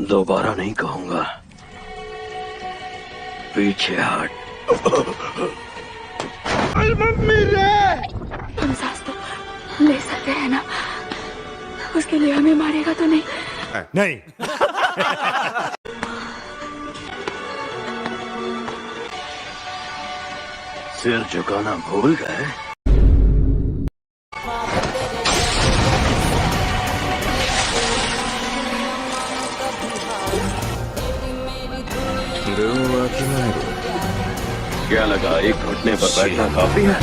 दोबारा नहीं कहूंगा। पीछे हट। तुम सांस तो ले सकते हैं ना? उसके लिए हमें मारेगा तो नहीं? नहीं। सिर झुकाना भूल गए? क्या लगा एक घुटने पर बैठना काफी है?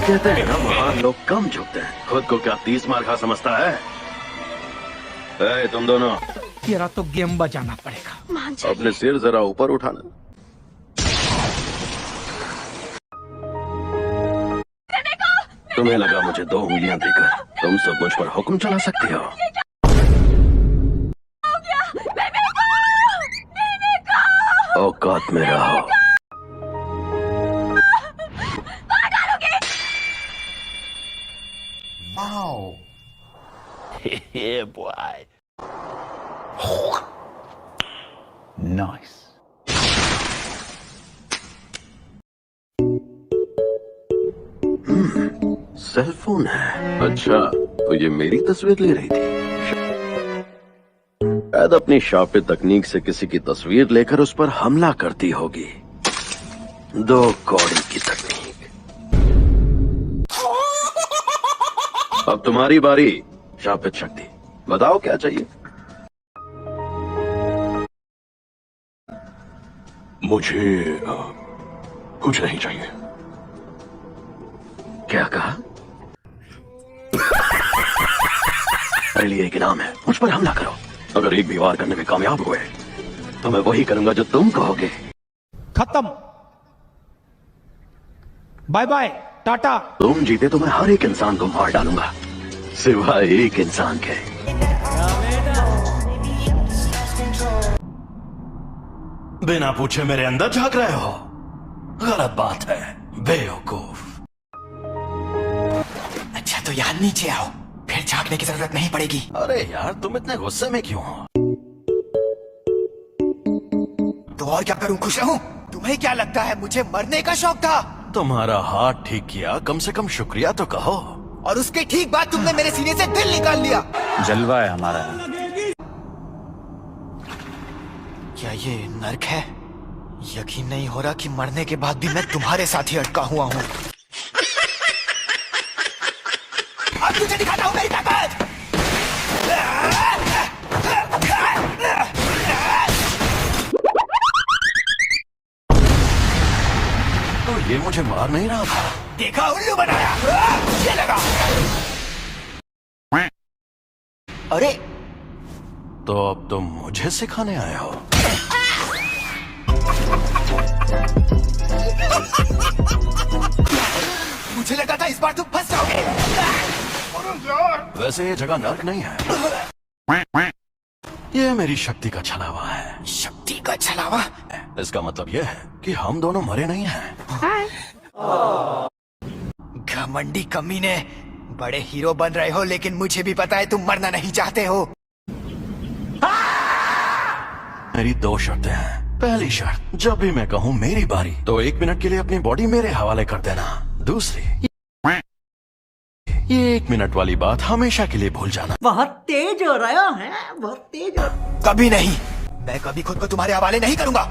कहते हैं ना महान लोग कम झुकते हैं। खुद को क्या 30 मार खा समझता है? तुम दोनों, तेरा तो गेम बजाना पड़ेगा। मान जाइए। अपने सिर जरा ऊपर उठाना। तुम्हें लगा मुझे 2 उंगलियां देकर तुम सब मुझ पर हुक्म चला सकती हो? औकात में रहो। Yeah, boy. Nice. Cell phone है। अच्छा, तो ये मेरी तस्वीर ले रही थी। शायद अपनी शापित तकनीक से किसी की तस्वीर लेकर उस पर हमला करती होगी। 2 कौड़ी की तकनीक। अब तुम्हारी बारी शापित शक्ति। बताओ क्या चाहिए? मुझे कुछ नहीं चाहिए। क्या कहा? मेरे लिए एक इनाम है, मुझ पर हमला करो। अगर एक भी वार करने में कामयाब हुए तो मैं वही करूंगा जो तुम कहोगे। खत्म। Bye bye, tata. तुम जीते तो मैं हर एक इंसान को मार डालूंगा, सिवाय एक इंसान के। बिना पूछे मेरे अंदर झांक रहे हो? गलत बात है, बेवकूफ। अच्छा तो यहाँ नीचे आओ, फिर झांकने की जरूरत नहीं पड़ेगी। अरे यार, तुम इतने गुस्से में क्यों हो? तो और क्या करूँ, खुश रहूं? तुम्हें क्या लगता है मुझे मरने का शौक था? तुम्हारा हाथ ठीक किया, कम से कम शुक्रिया तो कहो। और उसके ठीक बाद तुमने मेरे सीने से दिल निकाल लिया। जलवा है हमारा। क्या ये नर्क है? यकीन नहीं हो रहा कि मरने के बाद भी मैं तुम्हारे साथ ही अटका हुआ हूँ। अब तुझे दिखाता हूँ मेरी ताकत। तो ये मुझे मार नहीं रहा था। देखा, उल्लू बनाया। ये लगा। अरे तो अब तुम मुझे सिखाने आए हो? मुझे लगा था इस बार तुम फंस जाओगे। वैसे ये जगह नर्क नहीं है, ये मेरी शक्ति का छलावा है। शक्ति का छलावा? इसका मतलब ये है कि हम दोनों मरे नहीं हैं। घमंडी कमीने, बड़े हीरो बन रहे हो, लेकिन मुझे भी पता है तुम मरना नहीं चाहते हो। मेरी 2 शर्तें हैं। पहली शर्त, जब भी मैं कहूँ मेरी बारी, तो 1 मिनट के लिए अपनी बॉडी मेरे हवाले कर देना। दूसरी, ये 1 मिनट वाली बात हमेशा के लिए भूल जाना। बहुत तेज हो रहा है, बहुत तेज हो। कभी नहीं, मैं कभी खुद को तुम्हारे हवाले नहीं करूंगा।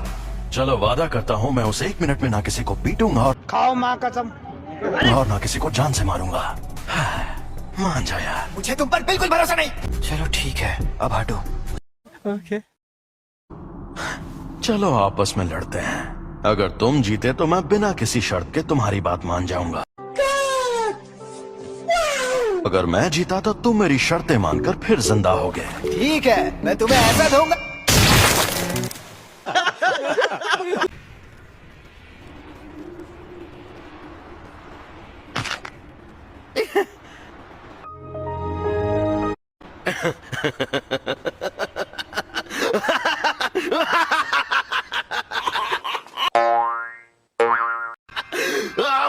चलो वादा करता हूँ मैं उस 1 मिनट में ना किसी को पीटूंगा और खाओ माँ कसम। ना किसी को जान से मारूंगा। मान जा यार। मुझे तुम पर बिल्कुल भरोसा नहीं। चलो ठीक है, अब हटो। ओके। चलो आपस में लड़ते हैं। अगर तुम जीते तो मैं बिना किसी शर्त के तुम्हारी बात मान जाऊंगा। अगर मैं जीता तो तुम मेरी शर्तें मानकर फिर जिंदा होगे। ठीक है, मैं तुम्हें ऐसा दूंगा।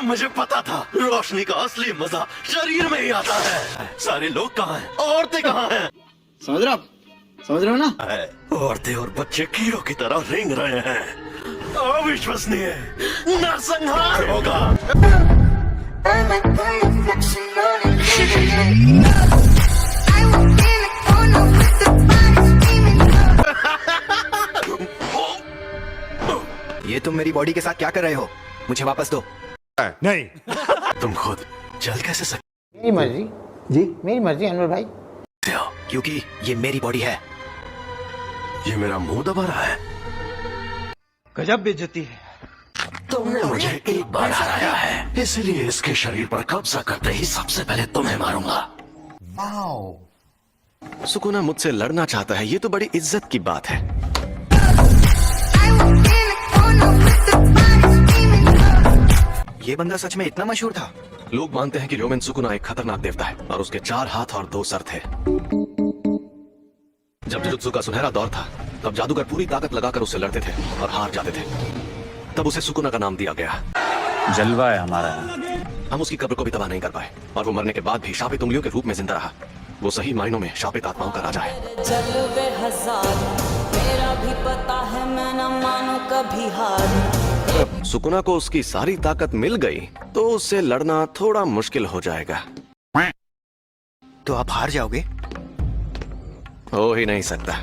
मुझे पता था। रोशनी का असली मजा शरीर में ही आता है। सारे लोग कहाँ हैं? औरतें कहाँ हैं? समझ रहे हो ना? औरतें और बच्चे कीड़ों की तरह रेंग रहे हैं। अविश्वसनीय, नरसंहार होगा। ये तुम मेरी बॉडी के साथ क्या कर रहे हो? मुझे वापस दो। नहीं। तुम खुद चल कैसे सकते मेरी मर्जी जी, मेरी मर्जी अनवर भाई। हो? क्योंकि ये मेरी बॉडी है। ये मेरा मुंह दबा रहा है। गजब बेइज्जती है। तुमने मुझे एक बार हराया है, इसलिए इसके शरीर पर कब्जा करते ही सबसे पहले तुम्हें मारूंगा। सुकुना मुझसे लड़ना चाहता है, ये तो बड़ी इज्जत की बात है। ये बंदा सच में इतना मशहूर था? लोग मानते हैं कि र्योमेन सुकुना एक खतरनाक देवता है और उसके 4 हाथ और 2 सर थे। जब जुजुत्सु का सुनहरा दौर था, तब जादूगर पूरी ताकत लगाकर उससे लड़ते थे और हार जाते थे। तब उसे सुकुना का नाम दिया गया। जलवा है हमारा। हम उसकी कब्र को भी तबाह नहीं कर पाए और वो मरने के बाद भी शापित उंगलियों के रूप में जिंदा रहा। वो सही मायनों में शापित आत्माओं का राजा है। जलवे हजार, मेरा भी पता है, मैं न मानू कभी हार। जब सुकुना को उसकी सारी ताकत मिल गई तो उससे लड़ना थोड़ा मुश्किल हो जाएगा। तो आप हार जाओगे? हो ही नहीं सकता।